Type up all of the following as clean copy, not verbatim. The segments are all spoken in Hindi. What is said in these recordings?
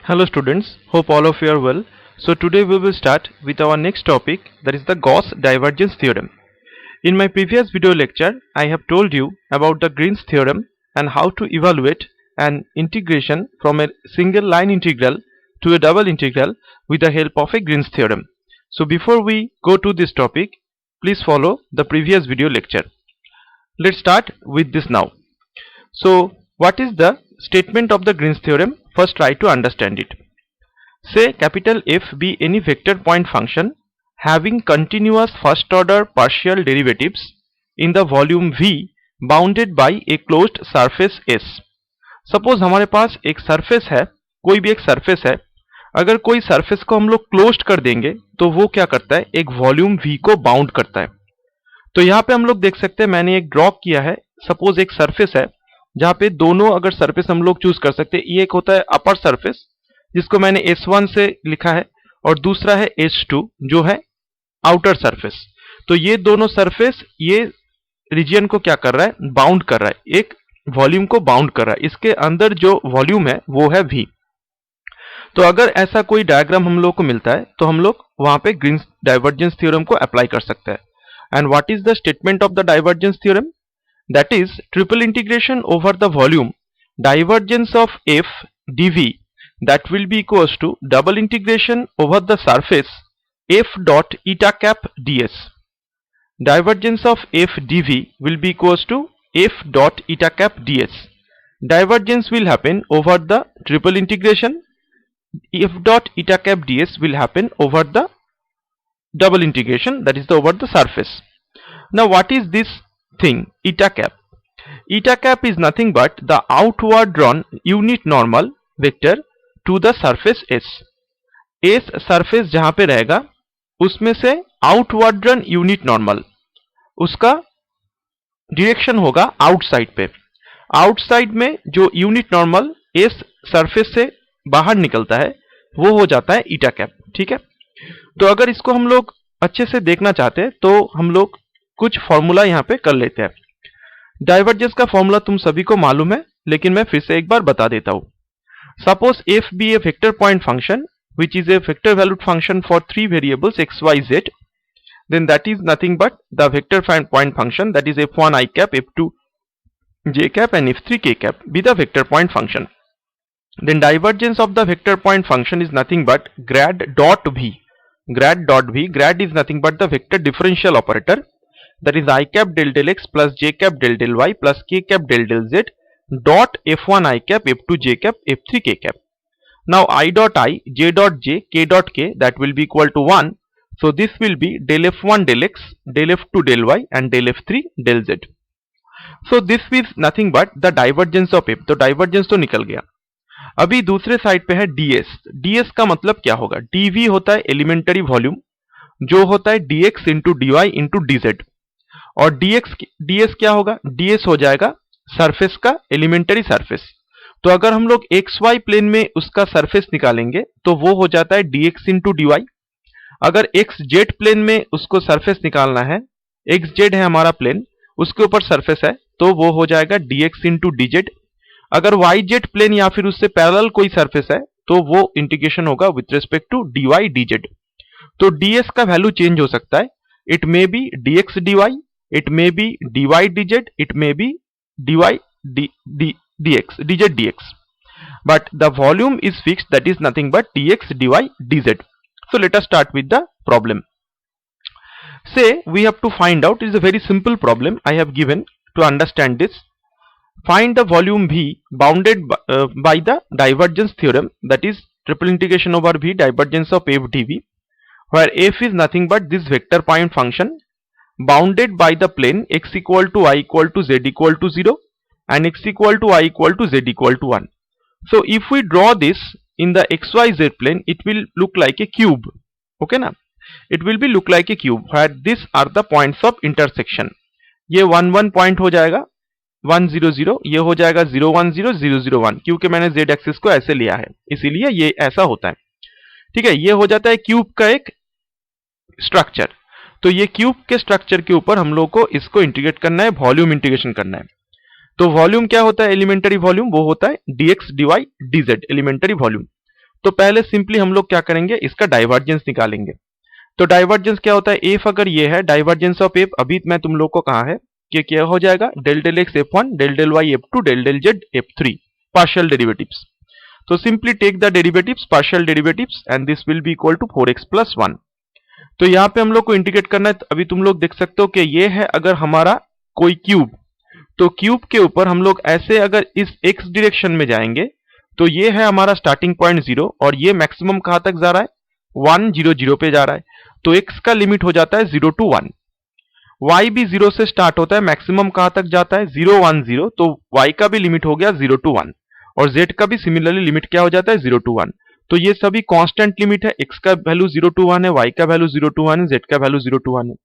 Hello students, hope all of you are well. So today we will start with our next topic, that is the Gauss divergence theorem. In my previous video lecture, I have told you about the Green's theorem and how to evaluate an integration from a single line integral to a double integral with the help of a Green's theorem. So before we go to this topic, please follow the previous video lecture. Let's start with this now. So what is the statement of the Green's theorem? First try to understand it. Say capital F be any vector point function having continuous first order partial derivatives in the volume V bounded by a closed surface S. Suppose हमारे पास एक सरफेस है, कोई भी एक सरफेस है, अगर कोई सरफेस को हम लोग क्लोज्ड कर देंगे तो वो क्या करता है, एक वॉल्यूम V को बाउंड करता है. तो यहाँ पे हम लोग देख सकते हैं, मैंने एक ड्रॉ किया है. सपोज एक सरफेस है जहाँ पे दोनों अगर सरफेस हम लोग चूज कर सकते हैं. ये एक होता है अपर सरफेस जिसको मैंने S1 से लिखा है और दूसरा है S2 जो है आउटर सरफेस. तो ये दोनों सरफेस ये रीजन को क्या कर रहा है, बाउंड कर रहा है, एक वॉल्यूम को बाउंड कर रहा है. इसके अंदर जो वॉल्यूम है वो है V. तो अगर ऐसा कोई डायग्राम हम लोग को मिलता है तो हम लोग वहां पे ग्रीन्स डाइवर्जेंस थ्योरम को अप्लाई कर सकते हैं. And what is the statement of the divergence theorem? That is triple integration over the volume divergence of f dv that will be equals to double integration over the surface f dot eta cap ds. Divergence of f dv will be equals to f dot eta cap ds. Divergence will happen over the triple integration. F dot eta cap ds will happen over the double integration, that is over the surface. Now what is this thing eta cap? Eta cap is nothing but the outward drawn unit normal vector to the surface S. S surface जहां पे रहेगा उसमें से outward drawn unit normal उसका डिरेक्शन होगा आउटसाइड पे. आउटसाइड में जो यूनिट नॉर्मल S सरफेस से बाहर निकलता है वो हो जाता है eta cap. ठीक है, तो अगर इसको हम लोग अच्छे से देखना चाहते हैं तो हम लोग कुछ फॉर्मूला यहाँ पे कर लेते हैं. डाइवर्जेंस का फॉर्मूला तुम सभी को मालूम है, लेकिन मैं फिर से एक बार बता देता हूँ. Suppose F be a vector point function which is a vector valued function for three variables x y z, then that is nothing but the vector point function that is f1 i cap, f2 j cap and f3 k cap be the vector point function. Then divergence of the vector point function is nothing but grad dot v. Grad dot v, grad is nothing but the vector differential operator, that is I cap del del x plus j cap del del y plus k cap del del z dot f1 i cap, f2 j cap, f3 k cap. Now I dot I, j dot j, k dot k, that will be equal to 1. So this will be del f1 del x, del f2 del y and del f3 del z. So this is nothing but the divergence of f. तो divergence तो निकल गया. अभी दूसरे साइड पे है ds. ds का मतलब क्या होगा? dv होता है एलिमेंटरी वॉल्यूम जो होता है dx into dy into dz, और ds क्या होगा? ds हो जाएगा सरफेस का एलिमेंटरी सरफेस. तो अगर हम लोग xy प्लेन में उसका सरफेस निकालेंगे तो वो हो जाता है dx इंटू dy. अगर xz प्लेन में उसको सरफेस निकालना है, xz है हमारा प्लेन, उसके ऊपर सरफेस है, तो वो हो जाएगा dx इंटू dz. अगर yz प्लेन या फिर उससे पैरेलल कोई सरफेस है तो वो इंटीग्रेशन होगा with respect to dy dz. तो ds का वैल्यू चेंज हो सकता है. It may be dx dy, it may be dy dz, it may be dx dz dx, but the volume is fixed, that is nothing but dx dy dz. So let us start with the problem. Say we have to find out, it is a very simple problem I have given to understand this. Find the volume V bounded by the divergence theorem, that is triple integration over V divergence of f dv, where f is nothing but this vector point function bounded by the plane x equal to y equal to z equal to 0 and x equal to y equal to z equal to 1. So if we draw this in the xyz plane, it will look like a cube. Okay na? It will be look like a cube where these are the points of intersection. ये 1 1 पॉइंट हो जाएगा 1 0 0, ये हो जाएगा 0 1 0 0 0 1, क्योंकि मैंने z एक्सिस को ऐसे लिया है इसीलिए ये ऐसा होता है. ठीक है, ये हो जाता है क्यूब का एक स्ट्रक्चर. तो ये क्यूब के स्ट्रक्चर के ऊपर हम लोग को इसको इंटीग्रेट करना है, वॉल्यूम इंटीग्रेशन करना है. तो वॉल्यूम क्या होता है? एलिमेंटरी वॉल्यूम वो होता है dx dy dz elementary volume. तो पहले सिंपली हम लोग क्या करेंगे, इसका डाइवर्जेंस निकालेंगे। तो डाइवर्जेंस क्या होता है, एफ अगर ये है, डाइवर्जेंस ऑफ एफ अभी मैं तुम लोग को कहा है कि क्या हो जाएगा, del del x F1 del del y F2 del del z F3 partial derivatives. तो simply take the derivatives, partial derivatives, and this will be equal to 4x plus 1। तो यहाँ पे हम लोग को इंटीग्रेट करना है। अभी तुम लोग देख सकते हो कि ये है अगर हमारा कोई क्यूब, तो क्यूब के ऊपर हम लोग ऐसे अगर इस x डायरेक्शन में जाएंगे तो ये है हमारा स्टार्टिंग पॉइंट 0 और ये मैक्सिमम कहां तक जा रहा है, 1 0 0 पे जा रहा है। तो x का लिमिट हो जाता है 0 to 1। y भी 0 से स्टार्ट होता है, मैक्सिमम कहां तक जाता है 0 1 0, तो y का भी लिमिट हो गया 0 to 1 और z का भी सिमिलरली लिमिट क्या हो जाता है 0 to 1। तो ये सभी कांस्टेंट लिमिट है, x का वैल्यू 0 to 1 है, y का वैल्यू 0 to 1 है, z का वैल्यू 0 to 1 है।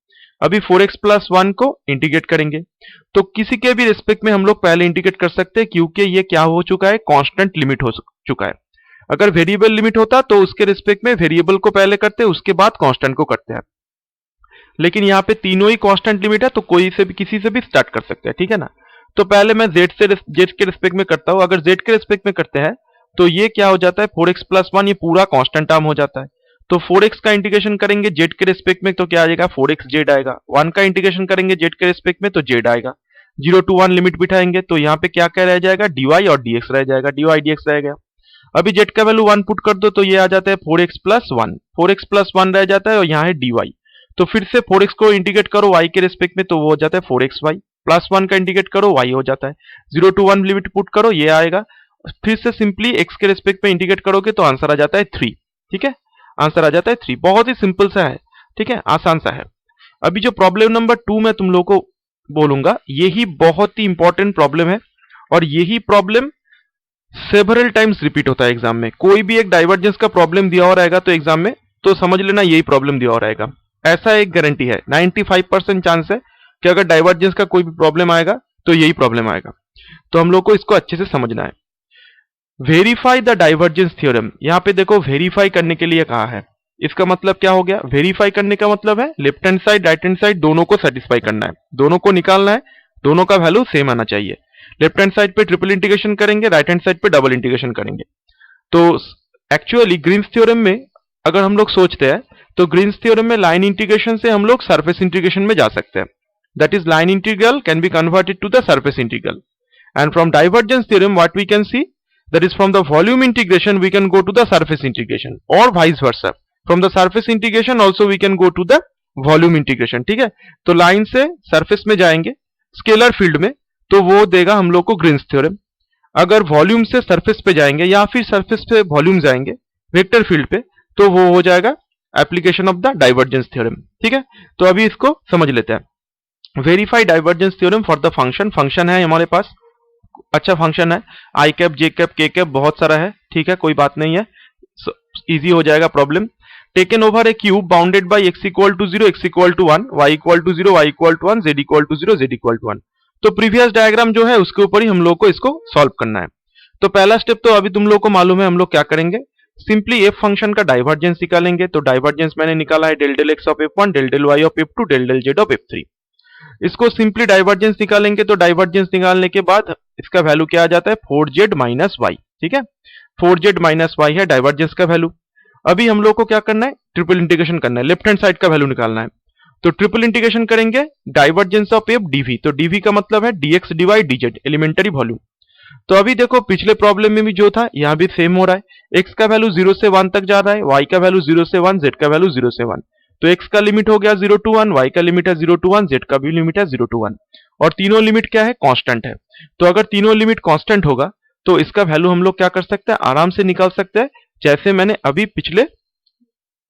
अभी 4x प्लस 1 को इंटीग्रेट करेंगे, तो किसी के भी रिस्पेक्ट में हम लोग पहले इंटीग्रेट कर सकते हैं क्योंकि ये क्या हो चुका है, कांस्टेंट लिमिट हो चुका है। अगर वेरिएबल लिमिट होता तो उसके रिस्पेक्ट में वेरिएबल को पहले करते, उसके बाद कांस्टेंट को करते हैं, लेकिन यहाँ पे तीनों ही कांस्टेंट लिमिट है तो कोई से भी किसी से भी स्टार्ट कर सकते हैं, ठीक है ना। तो पहले मैं z के रिस्पेक्ट में करता हूं। अगर z के रिस्पेक्ट में करते हैं तो ये क्या हो जाता है 4x प्लस 1, ये पूरा कांस्टेंट टर्म हो जाता है। तो 4x का इंटीग्रेशन करेंगे z के रिस्पेक्ट में तो क्या आ जाएगा 4x z आएगा। 1 का इंटीग्रेशन करेंगे z के रिस्पेक्ट में तो z आएगा। 0 to 1 लिमिट बिठाएंगे तो यहाँ पे क्या क्या रह जाएगा, dy और dx रह जाएगा, dy dx रहेगा। अभी z का वैल्यू 1 पुट कर दो तो ये आ जाता है 4x प्लस 1, 4x प्लस 1 रह जाता है और यहाँ है dy। तो फिर से 4x को इंटीग्रेट करो y के रिस्पेक्ट में तो वो हो जाता है 4xy, प्लस 1 का इंटीग्रेट करो y हो जाता है, 0 to 1 लिमिट पुट करो ये आएगा। फिर से सिंपली x के रिस्पेक्ट में इंटीग्रेट करोगे तो आंसर आ जाता है 3, ठीक है, आंसर आ जाता है 3। बहुत ही सिंपल सा है, ठीक है, आसान सा है। अभी जो प्रॉब्लम नंबर 2 मैं तुम लोग को बोलूंगा यही बहुत ही इंपॉर्टेंट प्रॉब्लम है और यही प्रॉब्लम सेवरल टाइम्स रिपीट होता है एग्जाम में। कोई भी एक डाइवर्जेंस का प्रॉब्लम दिया हो रहेगा तो एग्जाम में तो समझ लेना यही प्रॉब्लम दिया हो रहेगा, ऐसा एक गारंटी है। 95% चांस है कि अगर डाइवर्जेंस का कोई भी प्रॉब्लम आएगा तो यही प्रॉब्लम आएगा। तो हम लोग को इसको अच्छे से समझना है। वेरीफाई द डाइवर्जेंस थ्योरम, यहाँ पे देखो वेरीफाई करने के लिए कहा है, इसका मतलब क्या हो गया, वेरीफाई करने का मतलब है left hand side right hand side दोनों को सेटिस्फाई करना है, दोनों को निकालना है, दोनों का वैल्यू सेम आना चाहिए। लेफ्ट हैंड साइड पे ट्रिपल इंटीग्रेशन करेंगे, राइट हैंड साइड पे डबल इंटीग्रेशन करेंगे। तो एक्चुअली ग्रीन्स थ्योरम में अगर हम लोग सोचते हैं तो ग्रीन्स थ्योरम में लाइन इंटीग्रेशन से हम लोग सरफेस इंटीग्रेशन में जा सकते हैं, that is line integral can be converted to the surface integral. And from divergence theorem what we can see, that is from the volume integration we can go to the surface integration or vice versa, from the surface integration also we can go to the volume integration, ठीक है। तो लाइन से सरफेस में जाएंगे स्केलर फील्ड में तो वो देगा हम लोग को ग्रीन्स थ्योरम। अगर वॉल्यूम से सरफेस पे जाएंगे या फिर सरफेस पे वॉल्यूम जाएंगे वेक्टर फील्ड पे तो वो हो जाएगा application of the divergence theorem, ठीक है। तो अभी इसको समझ लेते हैं। Verify divergence theorem for the function, function है हमारे पास, अच्छा फंक्शन है, आई कैप जे कैप के कैप बहुत सारा है, ठीक है, कोई बात नहीं है, इजी हो जाएगा problem. Taken over a cube bounded by x equal to 0 x equal to 1 y equal to 0 y equal to 1 z equal to 0 z equal to 1। तो प्रीवियस डायग्राम जो है उसके ऊपर ही हम लोग को इसको सॉल्व करना है। तो पहला स्टेप तो अभी तुम लोग को मालूम है, हम लोग क्या करेंगे, सिंपली एफ फंक्शन का डाइवर्जेंस निकालेंगे। तो डाइवर्जेंस मैंने निकाला है del del x of F1 del del y of F2 del del z of F3। इसको सिंपली डाइवर्जेंस निकालेंगे तो डाइवर्जेंस निकालने के बाद इसका वैल्यू क्या आ जाता है 4z माइनस वाई, ठीक है, 4z माइनस वाई है डाइवर्जेंस का वैल्यू। अभी हम लोग को क्या करना है, ट्रिपल इंटीग्रेशन करना है, लेफ्ट हैंड साइड का वैल्यू निकालना है। तो ट्रिपल इंटीग्रेशन करेंगे डाइवर्जेंस ऑफ एफ डीवी, तो डीवी का मतलब है dx dy dz elementary volume. तो अभी देखो पिछले प्रॉब्लम में भी जो था यहाँ भी सेम हो रहा है, x का वैल्यू 0 से 1 तक जा रहा है, y का वैल्यू 0 से 1, z का वैल्यू 0 से 1। तो x का लिमिट हो गया 0 to 1, y का लिमिट है 0 to 1, z का भी लिमिट है 0 to 1 और तीनों लिमिट क्या है, कांस्टेंट है। तो अगर तीनों लिमिट कांस्टेंट होगा तो इसका वैल्यू हम लोग क्या कर सकते हैं, आराम से निकाल सकते हैं, जैसे मैंने अभी पिछले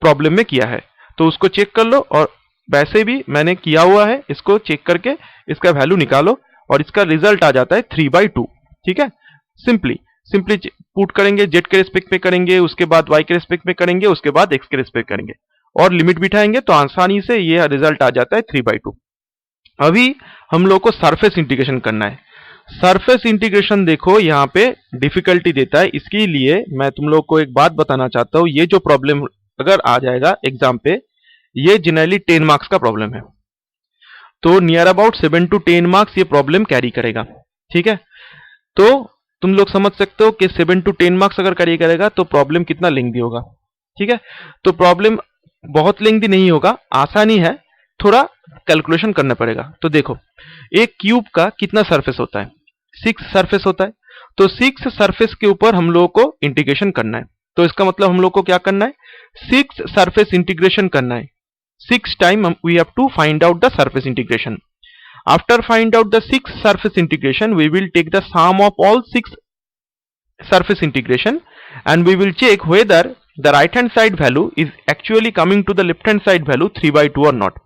प्रॉब्लम में किया है। तो उसको चेक कर लो और वैसे भी मैंने किया हुआ है, इसको चेक करके इसका वैल्यू निकालो और इसका रिजल्ट आ जाता है 3/2, ठीक है। सिंपली पुट करेंगे, जेड के रिस्पेक्ट में करेंगे, उसके बाद वाई के रिस्पेक्ट में करेंगे, उसके बाद एक्स के रिस्पेक्ट करेंगे और लिमिट बिठाएंगे तो आसानी से ये रिजल्ट आ जाता है 3/2। अभी हम लोग को सरफेस इंटीग्रेशन करना है। सरफेस इंटीग्रेशन देखो यहाँ पे डिफिकल्टी देता है, इसके लिए मैं तुम लोग को एक बात बताना चाहता हूं, ये जो प्रॉब्लम अगर आ जाएगा एग्जाम पे ये जनरली 10 मार्क्स का प्रॉब्लम है, तो नियर अबाउट 7 to 10 मार्क्स ये प्रॉब्लम कैरी करेगा, ठीक है। तो तुम लोग समझ सकते हो कि 7 to 10 मार्क्स अगर करिए करेगा तो प्रॉब्लम कितना लेंदी होगा। ठीक है, तो प्रॉब्लम बहुत लेंदी नहीं होगा, आसानी है, थोड़ा कैलकुलेशन करना पड़ेगा। तो देखो, एक क्यूब का कितना सरफेस होता है, 6 सरफेस होता है। तो 6 सरफेस के ऊपर हम लोगों को इंटीग्रेशन करना है। तो इसका मतलब हम लोग को क्या करना है, 6 सरफेस इंटीग्रेशन करना है। 6 time we have to find out the surface integration. After find out the 6 surface integration, we will take the sum of all 6 surface integration and we will check whether the right hand side value is actually coming to the left hand side value 3/2 or not।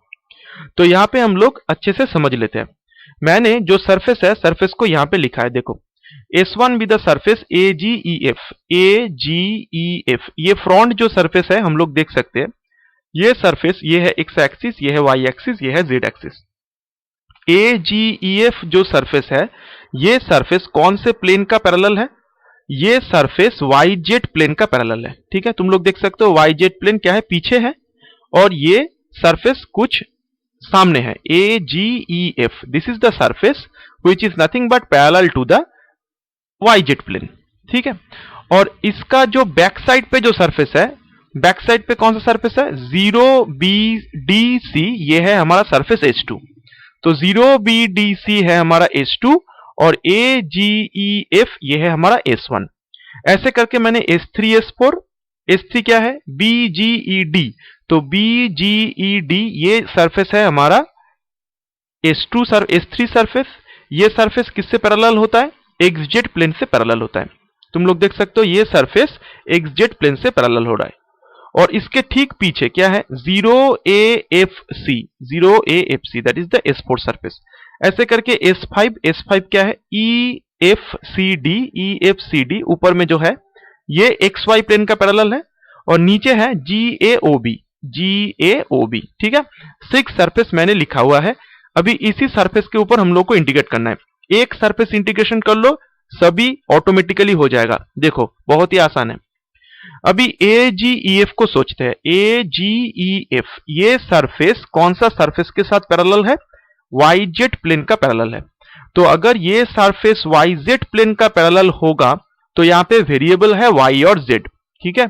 तो यहाँ पे हम लोग अच्छे से समझ लेते हैं। मैंने जो सरफेस है, सरफेस को यहाँ पे लिखा है, देखो S1 with the surface AGEF। AGEF ये फ्रंट जो सरफेस है हम लोग देख सकते हैं, ये सरफेस ये है x एक्सिस, ये है y एक्सिस, ये है z एक्सिस। AGEF जो सरफेस है, ये सरफेस कौन से प्लेन का पैरेलल है, ये सरफेस YZ प्लेन का पैरेलल है। ठीक है, तुम लोग देख सकते हो YZ प्लेन क्या है, पीछे है, और ये सरफेस कुछ सामने है। AGEF this is the surface which is nothing but parallel to the YZ plane. ठीक है, और इसका जो बैक साइड पे जो सरफेस है, बैक साइड पे कौन सा सरफेस है, 0BDC, ये है हमारा सरफेस H2। तो 0BDC है हमारा H2 और AGEF ये है हमारा S1। ऐसे करके मैंने S3 S4, S3 क्या है BGED, तो BGED ये सरफेस है हमारा S2 S3 सरफेस। ये सरफेस किससे पैरेलल होता है, XZ प्लेन से पैरेलल होता है। तुम लोग देख सकते हो ये सरफेस XZ प्लेन से पैरेलल हो रहा है। और इसके ठीक पीछे क्या है, 0AFC, 0AFC that is the S4 surface. ऐसे करके S5 क्या है, EFCD ऊपर में जो है ये XY प्लेन का पैरेलल है, और नीचे है GAOB। ठीक है, 6 सरफेस मैंने लिखा हुआ है। अभी इसी सरफेस के ऊपर हम लोग को इंटीग्रेट करना है। एक सरफेस इंटीग्रेशन कर लो, सभी ऑटोमेटिकली हो जाएगा। देखो बहुत ही आसान है। अभी AGEF को सोचते हैं। AGEF ये सरफेस कौन सा सरफेस के साथ पैरेलल है, YZ प्लेन का पैरेलल है। तो अगर ये सरफेस YZ प्लेन का पैरेलल होगा तो यहाँ पे वेरिएबल है Y और Z। ठीक है,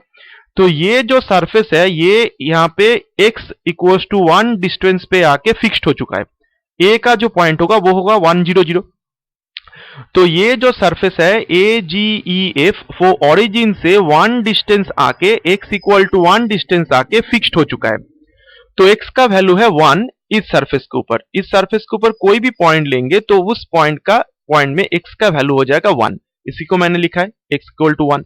तो ये जो सरफेस है ये यहाँ पे x इक्वल्स टू 1 डिस्टेंस पे आके फिक्स्ड हो चुका है। A का जो पॉइंट होगा वो होगा 1 0 0। तो ये जो सरफेस है AGEF वो ओरिजिन से 1 डिस्टेंस आके x इक्वल टू 1 डिस्टेंस आके फिक्स्ड हो चुका है। तो x का वैल्यू है 1 इस सरफेस के ऊपर। इस सरफेस के ऊपर कोई भी पॉइंट लेंगे तो उस पॉइंट में x का वैल्यू हो जाएगा 1। इसी को मैंने लिखा है x इक्वल टू 1।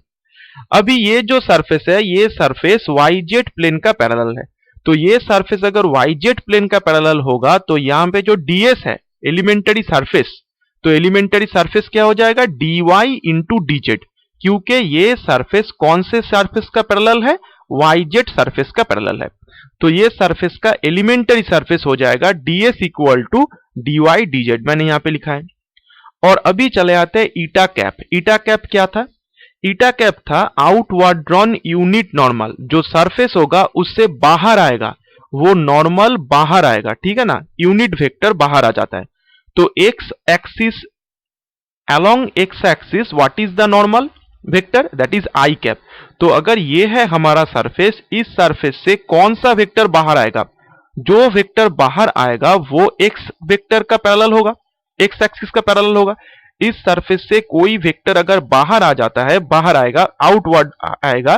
अभी ये जो सरफेस है ये सरफेस YZ प्लेन का पैरेलल है। तो ये सरफेस अगर YZ प्लेन का पैरेलल होगा तो यहाँ पे जो ds है एलिमेंटरी सरफेस, तो एलिमेंटरी सरफेस क्या हो जाएगा, dy इंटू dz, क्योंकि ये सरफेस कौन से सरफेस का पैरेलल है, YZ सरफेस का पैरेलल है। तो ये सरफेस का एलिमेंटरी सरफेस हो जाएगा ds equal to dy dz, मैंने यहां पे लिखा है। और अभी चले आते हैं ईटा कैप। ईटा कैप क्या था, ईटा कैप था आउटवर्ड ड्रॉन यूनिट नॉर्मल। जो सरफेस होगा उससे बाहर आएगा वो नॉर्मल बाहर आएगा। ठीक है ना, यूनिट वेक्टर बाहर आ जाता है। तो x axis, along x axis what is the normal vector, that is I cap. तो अगर ये है हमारा सरफेस, इस सरफेस से कौन सा वेक्टर बाहर आएगा, जो वेक्टर बाहर आएगा वो x वेक्टर का पैरेलल होगा, x एक्सिस का पैरेलल होगा। इस सरफेस से कोई वेक्टर अगर बाहर आ जाता है, बाहर आएगा, आउटवर्ड आएगा,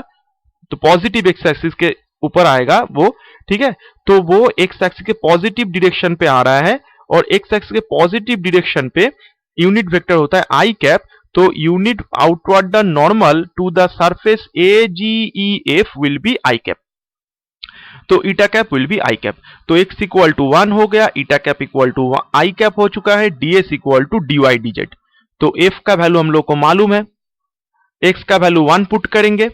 तो पॉजिटिव x एक्सिस के ऊपर आएगा वो। ठीक है, तो वो x एक्सिस के पॉजिटिव डायरेक्शन पे आ रहा है, और x एक्सिस के पॉजिटिव डायरेक्शन पे यूनिट वेक्टर होता है आई कैप। तो unit outward the normal to the surface AGEF will be i cap. तो eta cap will be i cap. तो x इक्वल टू 1 हो गया, eta cap equal to i cap हो चुका है, ds equal to dy dz। तो f का वैल्यू हम लोग को मालूम है, x का वैल्यू 1 पुट करेंगे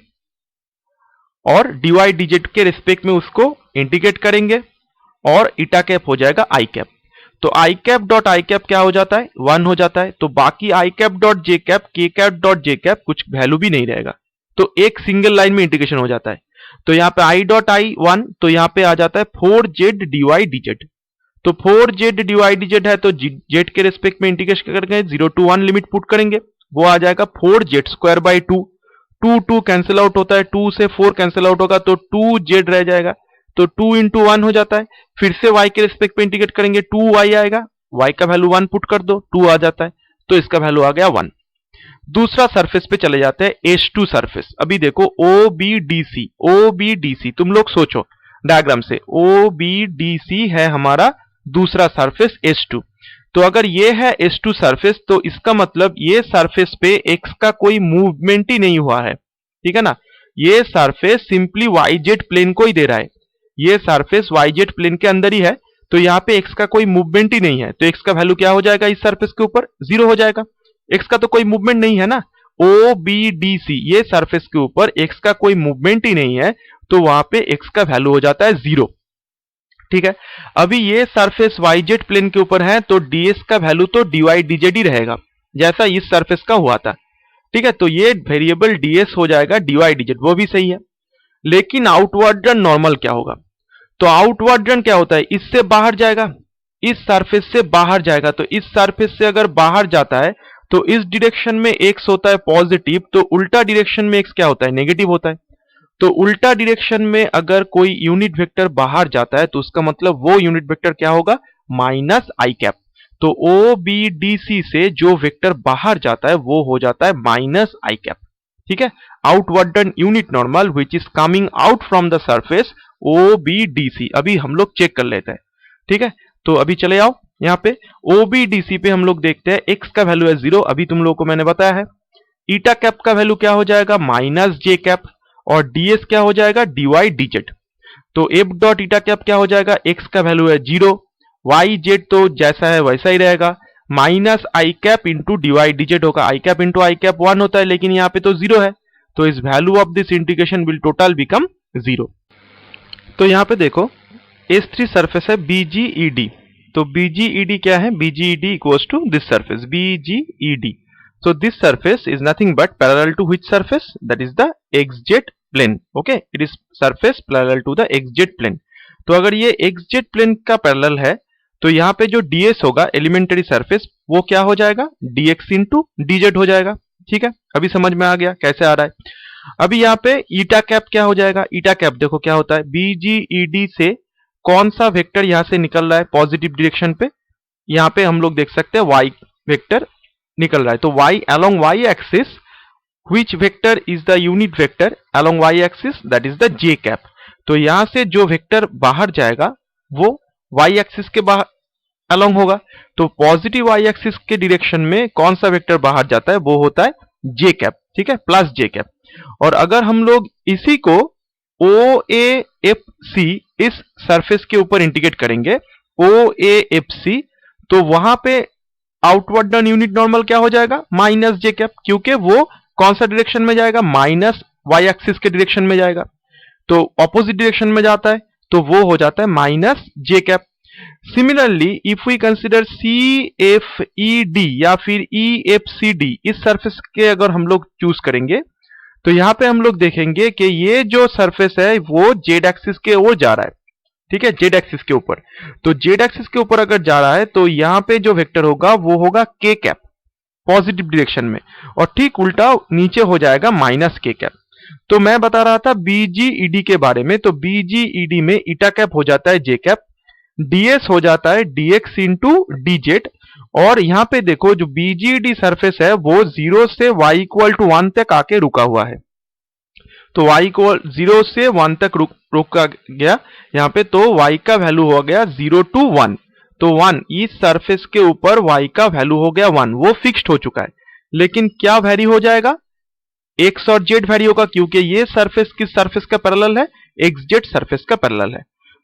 और dy dz के रिस्पेक्ट में उसको इंटीग्रेट करेंगे और ईटा कैप हो जाएगा आई कैप। तो आई कैप डॉट आई कैप क्या हो जाता है, 1 हो जाता है। तो बाकी आई कैप डॉट जे कैप, के कैप डॉट जे कैप कुछ वैल्यू भी नहीं रहेगा, तो एक सिंगल लाइन में इंटीग्रेशन हो जाता है। तो यहाँ पे आई डॉट आई 1, तो यहाँ पे आ जाता है 4z dy dz। तो 4z dy dz है तो z के रेस्पेक्ट में इंटीग्रेशन करेंगे, 0 to 1 लिमिट पुट करेंगे वो आ जाएगा 4z² 2 2 कैंसिल आउट होता है, 2 से 4 कैंसिल आउट होगा तो 2z रह जाएगा, तो 2 इंटू 1 हो जाता है। फिर से y के रिस्पेक्ट पे इंटीग्रेट करेंगे, 2y आएगा, y का वैल्यू 1 पुट कर दो, 2 आ जाता है, तो इसका वैल्यू आ गया 1। दूसरा सरफेस पे चले जाते हैं, H2 सरफेस। अभी देखो OBDC तुम लोग सोचो डायग्राम से, OBDC है हमारा दूसरा सरफेस H2। तो अगर ये है H2 सरफेस तो इसका मतलब ये सरफेस पे x का कोई मूवमेंट ही नहीं हुआ है, ठीक है ना। ये सरफेस सिंपली yz प्लेन को ही दे रहा है, ये सरफेस yz प्लेन के अंदर ही है, तो यहाँ पे x का कोई मूवमेंट ही नहीं है, तो x का वैल्यू क्या हो जाएगा इस सरफेस के ऊपर, 0 हो जाएगा। x का तो कोई मूवमेंट नहीं है ना, OBDC ये सरफेस के ऊपर x का कोई मूवमेंट ही नहीं है, तो वहां पे x का वैल्यू हो जाता है 0, ठीक है। अभी ये सरफेस yz प्लेन के ऊपर है तो ds का वैल्यू तो dy dz ही रहेगा, जैसा इस सरफेस का हुआ था, ठीक है। तो ये वेरिएबल ds हो जाएगा dy dz, वो भी सही है। लेकिन आउटवर्ड रन नॉर्मल क्या होगा, तो आउटवर्ड रन क्या होता है, इससे बाहर जाएगा, इस सरफेस से बाहर जाएगा, तो इस सरफेस से अगर बाहर जाता है तो इस डायरेक्शन में x होता है पॉजिटिव, तो उल्टा डायरेक्शन में x क्या होता है, नेगेटिव होता है। तो उल्टा डायरेक्शन में अगर कोई यूनिट वेक्टर बाहर जाता है तो उसका मतलब वो यूनिट वेक्टर क्या होगा, माइनस आई कैप। तो OBDC से जो वेक्टर बाहर जाता है वो हो जाता है माइनस आई कैप, ठीक है। Outward unit normal which is coming out from the surface OBDC। अभी हम लोग चेक कर लेते हैं, ठीक है। तो अभी चले आओ यहाँ पे OBDC पे हम लोग देखते हैं, x का वैल्यू है 0, अभी तुम लोगों को मैंने बताया है। ईटा कैप का वैल्यू क्या हो जाएगा, माइनस j कैप, और ds क्या हो जाएगा, dy dz। तो f डॉट ईटा कैप क्या हो जाएगा, x का वैल्यू है 0, yz तो जैसा है वैसा ही रहेगा, माइनस आई कैप इंटू dy dz होगा, आई कैप इंटू आई कैप 1 होता है, लेकिन यहाँ पे तो 0 है, तो इस value of this integration will total become 0। तो यहाँ पे देखो H3 सरफेस है BGED, तो BGED क्या है, BGED equals to this surface BGED। So this surface is nothing but parallel to which surface, that is the xz plane, okay, it is surface parallel to the xz plane। तो अगर ये xz plane का पैरेलल है तो यहाँ पे जो ds होगा एलिमेंट्री सरफेस वो क्या हो जाएगा, dx इंटू dz हो जाएगा, ठीक है। अभी समझ में आ गया कैसे आ रहा है। अभी यहाँ पे ईटा कैप क्या हो जाएगा, ईटा कैप देखो क्या होता है, BGED से कौन सा वेक्टर यहाँ से निकल रहा है पॉजिटिव डायरेक्शन पे, यहाँ पे हम लोग देख सकते हैं y वेक्टर निकल रहा है, तो y along y axis which vector is the unit vector along y axis, that is the j cap। तो यहां से जो वेक्टर बाहर जाएगा वो y एक्सिस के बाहर along होगा, तो पॉजिटिव y एक्सिस के डायरेक्शन में कौन सा वेक्टर बाहर जाता है वो होता है j कैप, ठीक है, प्लस j कैप। और अगर हम लोग इसी को OAFC इस सरफेस के ऊपर इंटीग्रेट करेंगे, OAFC, तो वहां पे आउटवर्ड डन यूनिट नॉर्मल क्या हो जाएगा, माइनस जे कैप, क्योंकि वो कौन सा डायरेक्शन में जाएगा, माइनस वाई एक्सिस के डायरेक्शन में जाएगा, तो ऑपोजिट डायरेक्शन में जाता है तो वो हो जाता है minus J cap. Similarly if we consider CFED या फिर EFCD इस सरफेस के अगर हम लोग चूज करेंगे तो यहां पे हम लोग देखेंगे कि ये जो सरफेस है वो जेड एक्सिस के ओर जा रहा है, ठीक है, जेड एक्सिस के ऊपर। तो जेड एक्सिस के ऊपर अगर जा रहा है तो यहां पे जो वेक्टर होगा वो होगा के कैप पॉजिटिव डायरेक्शन में, और ठीक उल्टा नीचे हो जाएगा माइनस के कैप। तो मैं बता रहा था BGED के बारे में, तो BGED में ईटा कैप हो जाता है जे कैप, ds हो जाता है dx इंटू dz, और यहां पे देखो जो BGED सरफेस है वो 0 से y इक्वल टू 1 तक आके रुका हुआ है, तो y को 0 से 1 तक रुका गया यहाँ पे, तो y का वैल्यू हो गया 0 to 1, तो 1 इस सरफेस के ऊपर y का वैल्यू हो गया 1, वो फिक्स्ड हो चुका है। लेकिन क्या वैरी हो जाएगा, x और z वैरी होगा, क्योंकि ये सरफेस किस सरफेस का पैरेलल है, xz सरफेस का पैरेलल है।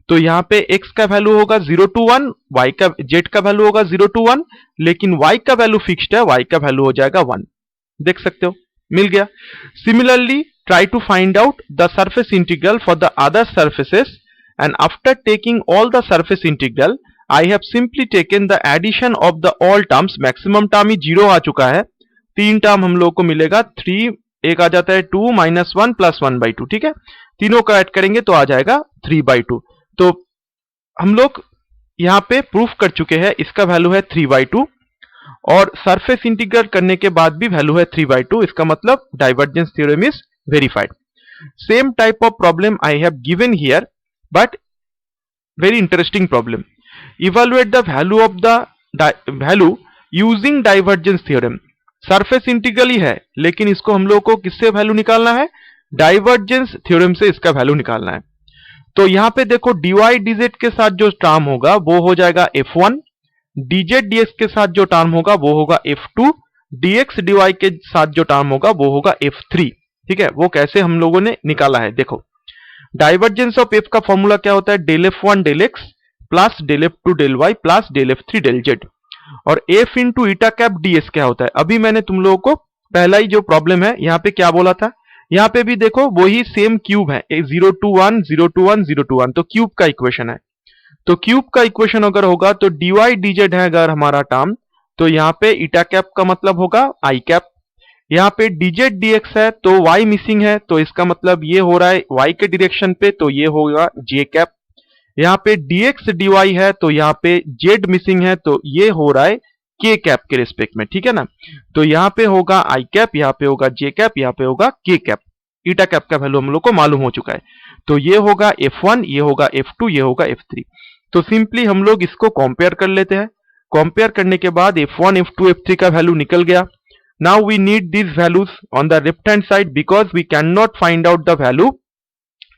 तो यहाँ पे x का वैल्यू होगा 0 to 1, y का z का वैल्यू होगा 0 to 1, लेकिन y का वैल्यू फिक्स्ड है, y का वैल्यू हो जाएगा 1, देख सकते हो, मिल गया। Similarly try to find out the surface integral for the other surfaces, and after taking all the surface integral I have simply taken the addition of the all terms, maximum term ही 0 आ चुका है, 3 टर्म हम लोग को मिलेगा 3, एक आ जाता है 2 माइनस 1 प्लस 1/2, ठीक है, तीनों का ऐड करेंगे तो आ जाएगा 3/2। तो हम लोग यहाँ पे प्रूफ कर चुके हैं, इसका वैल्यू है 3/2, और सरफेस इंटीग्रल करने के बाद भी वैल्यू है 3/2, इसका मतलब divergence theorem is verified. Same type of problem I have given here, but very interesting problem. Evaluate the value of the value using divergence theorem. Surface integral ही है, लेकिन इसको हम लोग को किससे वैल्यू निकालना है? डाइवर्जेंस थ्योरम से इसका वैल्यू निकालना है. तो यहां पे देखो dy dz के साथ जो टर्म होगा वो हो जाएगा f1, dz dx के साथ जो टर्म होगा वो होगा f2, dx dy के साथ जो टर्म होगा वो होगा f3. ठीक है, वो कैसे हम लोगों ने निकाला है देखो. डाइवर्जेंस ऑफ f का फॉर्मूला क्या होता है? Del f1 del x plus del f2 del y plus del f3 del z. और f into eta cap ds क्या होता है? अभी मैंने तुम लोगों को पहला ही जो प्रॉब्लम है यहाँ पे क्या बोला था, यहाँ पे भी देखो वही सेम क्यूब है, 0 to 1 0 to 1 0 to 1, तो क्यूब का इक्वेशन है. तो क्यूब का इक्वेशन अगर होगा तो dy dz है अगर हमारा टर्म, तो यहाँ पे ईटा कैप का मतलब होगा i कैप. यहाँ पे dz dx है तो y मिसिंग है, तो इसका मतलब ये हो रहा है y के डायरेक्शन पे, तो ये होगा j कैप. यहाँ पे dx dy है तो यहाँ पे z मिसिंग है, तो ये हो रहा है k कैप के रिस्पेक्ट में. ठीक है ना, तो यहाँ पे होगा i कैप, यहाँ पे होगा j कैप, यहाँ पे होगा k कैप. ईटा कैप का वैल्यू हम लोग को मालूम हो चुका है. तो ये होगा f1, ये होगा f2, ये होगा f3. तो सिंपली हम लोग इसको कंपेयर कर लेते हैं. कंपेयर करने के बाद f1 f2 f3 का वैल्यू निकल गया. Now we need these values on the left hand side because we cannot find out the value.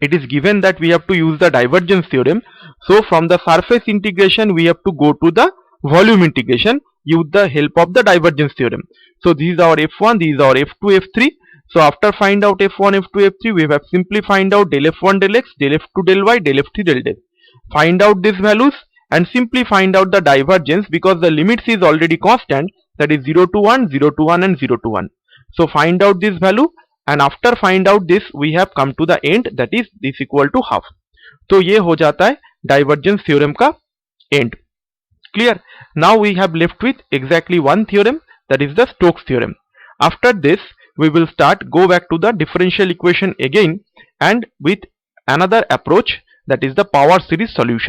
It is given that we have to use the divergence theorem. So from the surface integration we have to go to the volume integration use the help of the divergence theorem. So this is our f1, this is our f2 f3. So after find out f1 f2 f3 we have simply find out del f1 del x, del f2 del y, del f3 del z. Find out these values and simply find out the divergence because the limits is already constant, that is 0 to 1 0 to 1 and 0 to 1. So find out this value and after find out this we have come to the end, that is this equal to half. तो ये हो जाता है डाइवर्जेंस थ्योरम का end. Clear. Now we have left with exactly one theorem, that is the Stokes theorem. After this we will go back to the differential equation again and with another approach, that is the power series solution.